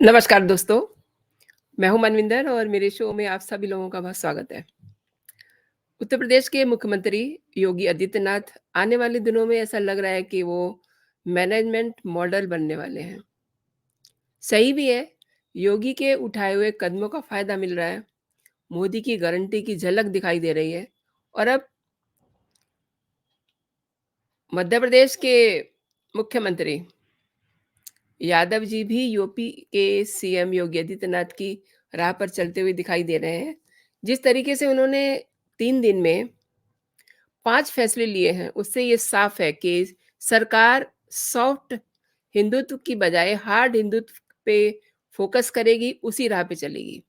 नमस्कार दोस्तों, मैं हूँ मनविंदर और मेरे शो में आप सभी लोगों का बहुत स्वागत है। उत्तर प्रदेश के मुख्यमंत्री योगी आदित्यनाथ आने वाले दिनों में ऐसा लग रहा है कि वो मैनेजमेंट मॉडल बनने वाले हैं। सही भी है, योगी के उठाए हुए कदमों का फायदा मिल रहा है, मोदी की गारंटी की झलक दिखाई दे रही है और अब मध्य प्रदेश के मुख्यमंत्री यादव जी भी यूपी के सीएम योगी आदित्यनाथ की राह पर चलते हुए दिखाई दे रहे हैं। जिस तरीके से उन्होंने 3 दिन में 5 फैसले लिए हैं, उससे ये साफ है कि सरकार सॉफ्ट हिंदुत्व की बजाय हार्ड हिंदुत्व पे फोकस करेगी, उसी राह पे चलेगी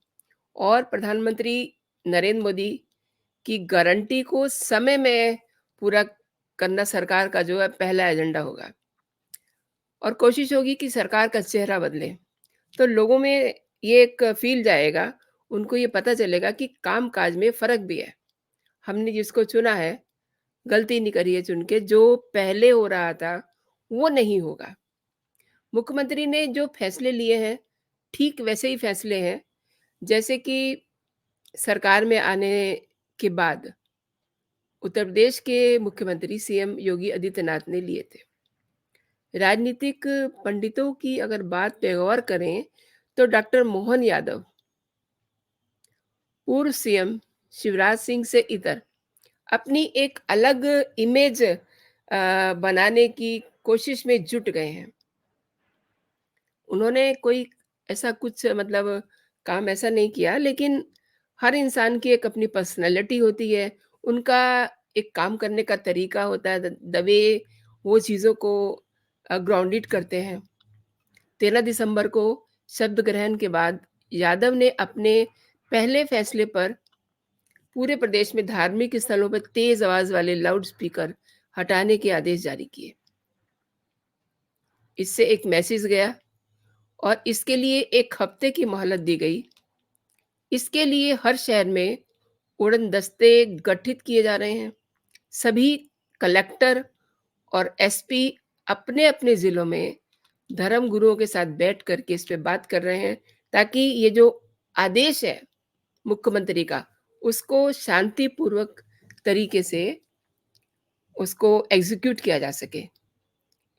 और प्रधानमंत्री नरेंद्र मोदी की गारंटी को समय में पूरा करना सरकार का जो है पहला एजेंडा होगा और कोशिश होगी कि सरकार का चेहरा बदले। तो लोगों में ये एक फ़ील जाएगा, उनको ये पता चलेगा कि काम-काज में फ़र्क भी है। हमने जिसको चुना है, गलती नहीं करी है चुन के, जो पहले हो रहा था, वो नहीं होगा। मुख्यमंत्री ने जो फैसले लिए हैं, ठीक वैसे ही फैसले हैं, जैसे कि सरकार में आने के बाद उत्तर प्रदेश के मुख्यमंत्री सीएम योगी आदित्यनाथ ने लिए थे। राजनीतिक पंडितों की अगर बात पे गौर करें, तो डॉक्टर मोहन यादव, पूर्व सीएम शिवराज सिंह से इतर अपनी एक अलग इमेज बनाने की कोशिश में जुट गए हैं। उन्होंने कोई ऐसा कुछ मतलब काम ऐसा नहीं किया, लेकिन हर इंसान की एक अपनी पर्सनैलिटी होती है, उनका एक काम करने का तरीका होता है, द वे वो चीज़ों को ग्राउंडेड करते हैं। 13 दिसंबर को शपथ ग्रहण के बाद यादव ने अपने पहले फैसले पर पूरे प्रदेश में धार्मिक स्थलों पर तेज आवाज वाले लाउड स्पीकर हटाने के आदेश जारी किए। इससे एक मैसेज गया और इसके लिए 1 हफ्ते की मोहलत दी गई। इसके लिए हर शहर में उड़न दस्ते गठित किए जा रहे हैं। सभी कलेक्टर और एसपी अपने-अपने ज़िलों में धर्म गुरुओं के साथ बैठ कर के इस पे बात कर रहे हैं, ताकि ये जो आदेश है मुख्यमंत्री का, उसको शांतिपूर्वक तरीके से उसको एग्ज़ीक्यूट किया जा सके।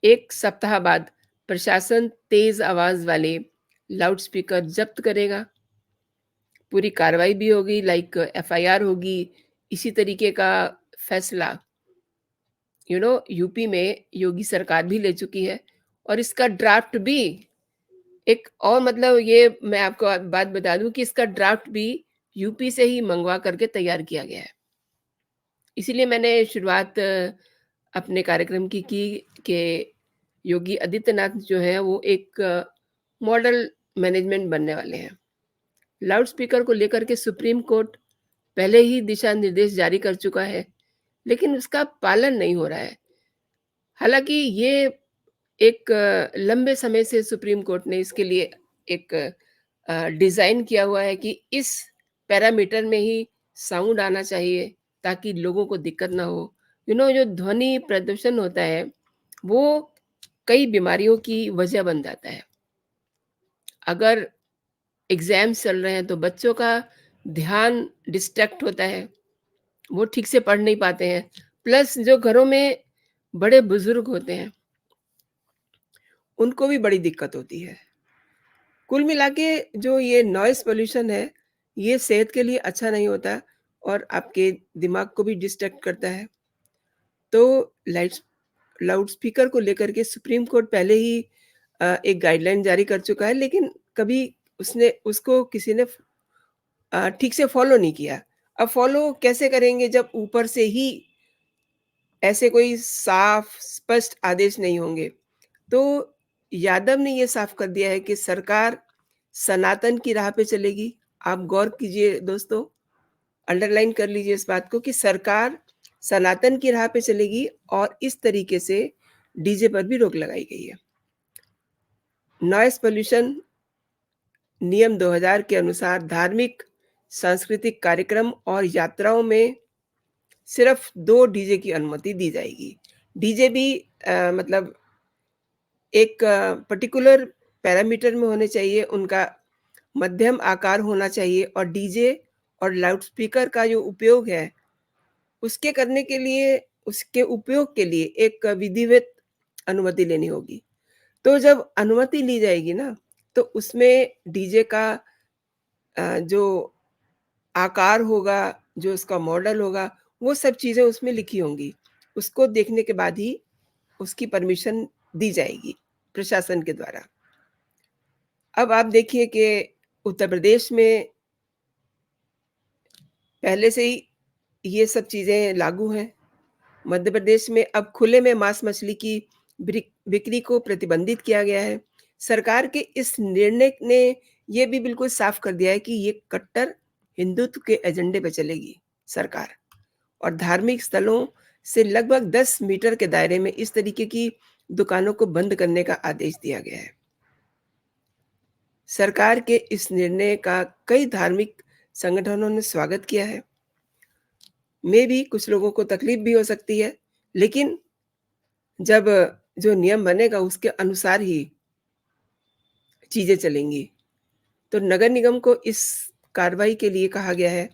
1 सप्ताह बाद प्रशासन तेज़ आवाज़ वाले लाउडस्पीकर जब्त करेगा। पूरी कार्रवाई भी होगी, लाइक एफआईआर होगी। इसी तरीके का फैसला यूपी में योगी सरकार भी ले चुकी है और इसका ड्राफ्ट भी एक और मतलब ये मैं आपको बात बता दूँ कि इसका ड्राफ्ट भी यूपी से ही मँगवा करके तैयार किया गया है। इसीलिए मैंने शुरुआत अपने कार्यक्रम की कि योगी आदित्यनाथ जो है वो एक मॉडल मैनेजमेंट बनने वाले हैं। लाउड स्पीकर को लेकर के सुप्रीम कोर्ट पहले ही दिशा निर्देश जारी कर चुका है, लेकिन उसका पालन नहीं हो रहा है। हालाँकि ये एक लंबे समय से सुप्रीम कोर्ट ने इसके लिए एक डिज़ाइन किया हुआ है कि इस पैरामीटर में ही साउंड आना चाहिए ताकि लोगों को दिक्कत ना हो। जो ध्वनि प्रदूषण होता है, वो कई बीमारियों की वजह बन जाता है। अगर एग्ज़ाम्स चल रहे हैं तो बच्चों का ध्यान डिस्ट्रैक्ट होता है, वो ठीक से पढ़ नहीं पाते हैं। प्लस जो घरों में बड़े-बुज़ुर्ग होते हैं, उनको भी बड़ी दिक्कत होती है। कुल मिला के जो ये नॉइज़ पॉल्यूशन है, ये सेहत के लिए अच्छा नहीं होता और आपके दिमाग को भी डिस्ट्रैक्ट करता है। तो लाइट्स लाउड स्पीकर को लेकर के सुप्रीम कोर्ट पहले ही एक गाइडलाइन जारी कर चुका है, लेकिन कभी उसने उसको किसी ने ठीक से फ़ॉलो नहीं किया। अब फ़ॉलो कैसे करेंगे जब ऊपर से ही ऐसे कोई साफ स्पष्ट आदेश नहीं होंगे? तो यादव ने ये साफ कर दिया है कि सरकार सनातन की राह पे चलेगी। आप गौर कीजिए दोस्तों, अंडरलाइन कर लीजिए इस बात को कि सरकार सनातन की राह पे चलेगी और इस तरीके से डीजे पर भी रोक लगाई गई है। नॉइज़ पॉल्यूशन नियम 2000 के अनुसार धार्मिक, सांस्कृतिक कार्यक्रम और यात्राओं में सिर्फ़ 2 डीजे की अनुमति दी जाएगी। डीजे भी मतलब एक पर्टिकुलर पैरामीटर में होने चाहिए, उनका मध्यम आकार होना चाहिए और डीजे और लाउडस्पीकर का जो उपयोग है, उसके उपयोग के लिए एक विधिवत अनुमति लेनी होगी। तो जब अनुमति ली जाएगी ना, तो उसमें डीजे का जो आकार होगा, जो उसका मॉडल होगा, वो सब चीज़ें उसमें लिखी होंगी। उसको देखने के बाद ही उसकी परमिशन दी जाएगी प्रशासन के द्वारा। अब आप देखिए कि उत्तर प्रदेश में पहले से ही ये सब चीज़ें लागू हैं। मध्य प्रदेश में अब खुले में मांस मछली की बिक्री को प्रतिबंधित किया गया है। सरकार के इस निर्णय ने ये भी बिल्कुल साफ कर दिया है कि ये कट्टर हिंदुत्व के एजेंडे पे चलेगी सरकार, और धार्मिक स्थलों से लगभग 10 मीटर के दायरे में इस तरीके की दुकानों को बंद करने का आदेश दिया गया है। सरकार के इस निर्णय का कई धार्मिक संगठनों ने स्वागत किया है। भी कुछ लोगों को तकलीफ भी हो सकती है, लेकिन जब जो नियम बनेगा उसके अनुसार ही चीज़ें चलेंगी। तो नगर निगम को इस कार्रवाई के लिए कहा गया है।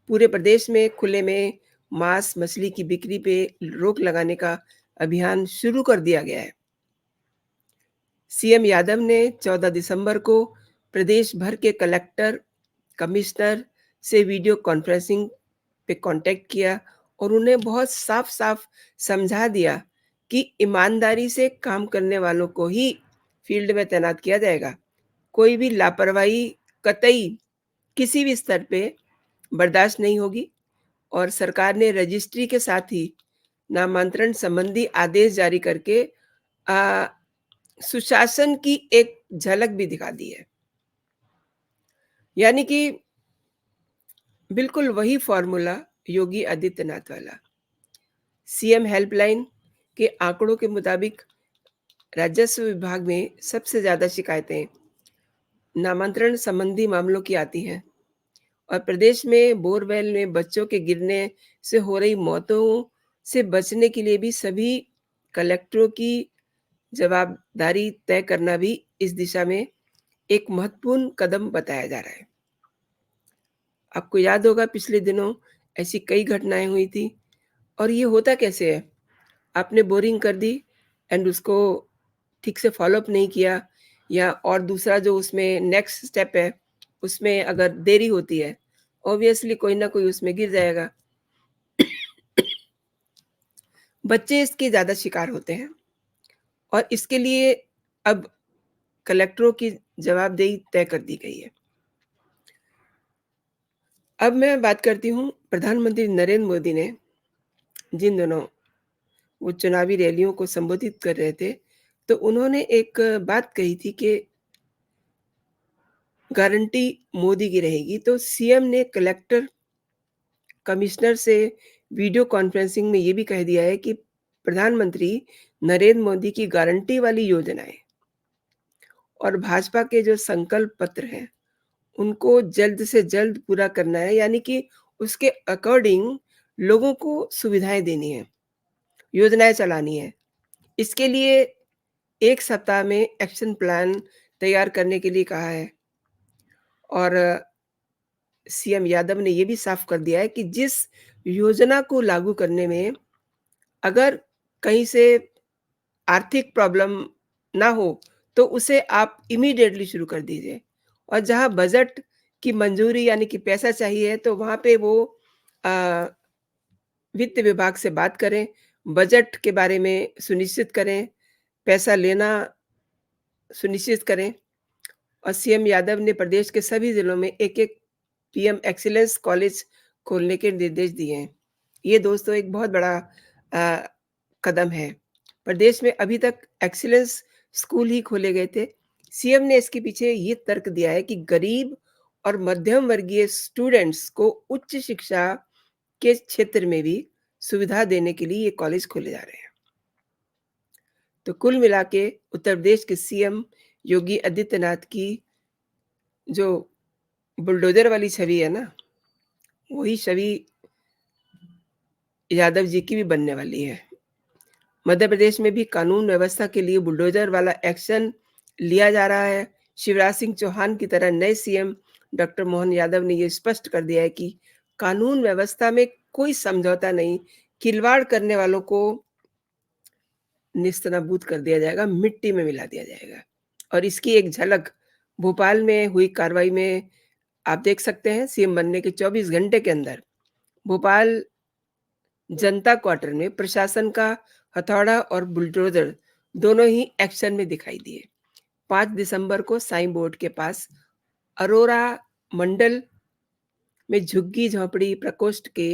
पूरे प्रदेश में खुले में मांस मछली की बिक्री पे रोक लगाने का अभियान शुरू कर दिया गया है। सीएम यादव ने 14 दिसंबर को प्रदेश भर के कलेक्टर, कमिश्नर से वीडियो कॉन्फ्रेंसिंग पे कांटेक्ट किया और उन्हें बहुत साफ-साफ समझा दिया कि ईमानदारी से काम करने वालों को ही फील्ड में तैनात किया जाएगा। कोई भी लापरवाही कतई किसी भी स्तर पे बर्दाश्त नहीं होगी, और सरकार ने रजिस्ट्री के साथ ही नामांतरण संबंधी आदेश जारी करके अ, सुशासन की एक झलक भी दिखा दी है। यानी कि बिल्कुल वही फ़ॉर्मूला योगी आदित्यनाथ वाला। सीएम हेल्पलाइन के आंकड़ों के मुताबिक राजस्व विभाग में सबसे ज़्यादा शिकायतें नामांतरण संबंधी मामलों की आती हैं, और प्रदेश में बोरवेल में बच्चों के गिरने से हो रही मौतों से बचने के लिए भी सभी कलेक्टरों की जवाबदारी तय करना भी इस दिशा में एक महत्वपूर्ण कदम बताया जा रहा है। आपको याद होगा पिछले दिनों ऐसी कई घटनाएँ हुई थी, और ये होता कैसे है? आपने बोरिंग कर दी एंड उसको ठीक से फ़ॉलो अप नहीं किया, या और दूसरा जो उसमें नेक्स्ट स्टेप है, उसमें अगर देरी होती है, ऑब्वियसली कोई ना कोई उसमें गिर जाएगा। बच्चे इसके ज़्यादा शिकार होते हैं, और इसके लिए अब कलेक्टरों की जवाबदेही तय कर दी गई है। अब मैं बात करती हूँ, प्रधानमंत्री नरेंद्र मोदी ने जिन दिनों वो चुनावी रैलियों को संबोधित कर रहे थे, तो उन्होंने एक बात कही थी कि गारंटी मोदी की रहेगी। तो सीएम ने कलेक्टर, कमिश्नर से वीडियो कॉन्फ्रेंसिंग में ये भी कह दिया है कि प्रधानमंत्री नरेंद्र मोदी की गारंटी वाली योजनाएँ और भाजपा के जो संकल्प पत्र हैं, उनको जल्द से जल्द पूरा करना है, यानी कि उसके अकॉर्डिंग लोगों को सुविधाएँ देनी है, योजनाएँ चलानी है। इसके लिए 1 सप्ताह में एक्शन प्लान तैयार करने के लिए कहा है, और सीएम यादव ने ये भी साफ कर दिया है कि जिस योजना को लागू करने में अगर कहीं से आर्थिक प्रॉब्लम ना हो, तो उसे आप इमीडिएटली शुरू कर दीजिए, और जहाँ बजट की मंजूरी यानी कि पैसा चाहिए, तो वहाँ पे वो अ, वित्त विभाग से बात करें, बजट के बारे में सुनिश्चित करें, पैसा लेना सुनिश्चित करें। और सीएम यादव ने प्रदेश के सभी जिलों में एक-एक पीएम एक्सीलेंस कॉलेज खोलने के निर्देश दिए हैं। ये दोस्तों एक बहुत बड़ा अ, कदम है। प्रदेश में अभी तक एक्सीलेंस स्कूल ही खोले गए थे। सीएम ने इसके पीछे ये तर्क दिया है कि गरीब और मध्यम वर्गीय स्टूडेंट्स को उच्च शिक्षा के क्षेत्र में भी सुविधा देने के लिए ये कॉलेज खोले जा रहे हैं। तो कुल मिला के उत्तर प्रदेश के सीएम योगी आदित्यनाथ की जो बुलडोज़र वाली छवि है ना, वही छवि यादव जी की भी बनने वाली है। मध्य प्रदेश में भी कानून व्यवस्था के लिए बुलडोज़र वाला एक्शन लिया जा रहा है। शिवराज सिंह चौहान की तरह नए सीएम डॉक्टर मोहन यादव ने ये स्पष्ट कर दिया है कि कानून व्यवस्था में कोई समझौता नहीं, खिलवाड़ करने वालों को नेस्तनाबूद कर दिया जाएगा, मिट्टी में मिला दिया जाएगा। और इसकी एक झलक भोपाल में हुई कार्रवाई में आप देख सकते हैं। सीएम बनने के 24 घंटे के अंदर भोपाल जनता क्वार्टर में प्रशासन का हथौड़ा और बुलडोजर दोनों ही एक्शन में दिखाई दिए। 5 दिसंबर को साईं बोर्ड के पास अरोरा मंडल में झुग्गी झोंपड़ी प्रकोष्ठ के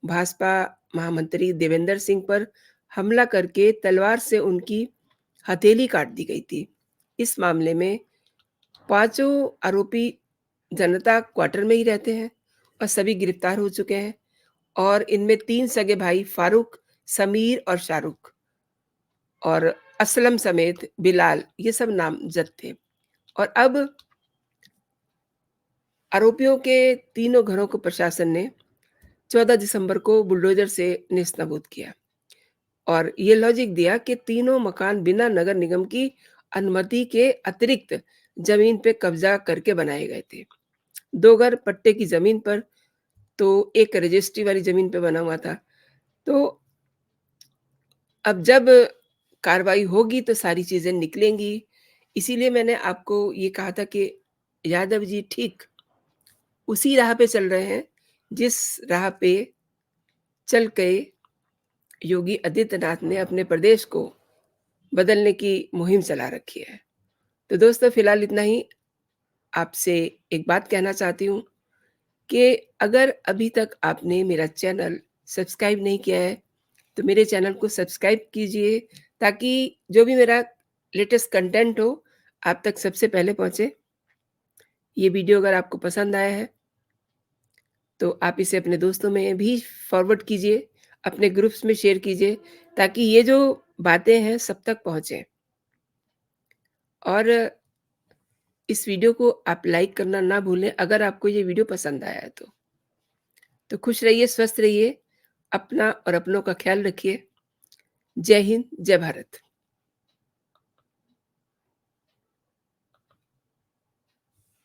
भाजपा महामंत्री देवेंद्र सिंह पर हमला करके तलवार से उनकी हथेली काट दी गई थी। इस मामले में पांचों आरोपी जनता क्वार्टर में ही रहते हैं और सभी गिरफ्तार हो चुके हैं। और इनमें 3 सगे भाई फारूक, समीर और शाहरुख और असलम समेत बिलाल, ये सब नामजद थे। और अब आरोपियों के तीनों घरों को प्रशासन ने 14 दिसंबर को बुलडोजर से नेस्तनाबूद किया और ये लॉजिक दिया कि तीनों मकान बिना नगर निगम की अनुमति के अतिरिक्त जमीन पे कब्जा करके बनाए गए थे। 2 घर पट्टे की जमीन पर, तो एक रजिस्ट्री वाली जमीन पे बना हुआ था। तो अब जब कार्रवाई होगी तो सारी चीजें निकलेंगी। इसीलिए मैंने आपको ये कहा था कि यादव जी ठीक उसी राह पे चल रहे हैं जिस राह पे चल के योगी आदित्यनाथ ने अपने प्रदेश को बदलने की मुहिम चला रखी है। तो दोस्तों फिलहाल इतना ही। आपसे एक बात कहना चाहती हूँ कि अगर अभी तक आपने मेरा चैनल सब्सक्राइब नहीं किया है तो मेरे चैनल को सब्सक्राइब कीजिए ताकि जो भी मेरा लेटेस्ट कंटेंट हो आप तक सबसे पहले पहुंचे। ये वीडियो अगर आपको पसंद आया है तो आप इसे अपने दोस्तों में भी फॉरवर्ड कीजिए, अपने ग्रुप्स में शेयर कीजिए ताकि ये जो बातें हैं सब तक पहुंचे। और इस वीडियो को आप लाइक करना ना भूलें अगर आपको ये वीडियो पसंद आया है तो। तो खुश रहिए, स्वस्थ रहिए, अपना और अपनों का ख्याल रखिए। जय हिंद, जय भारत।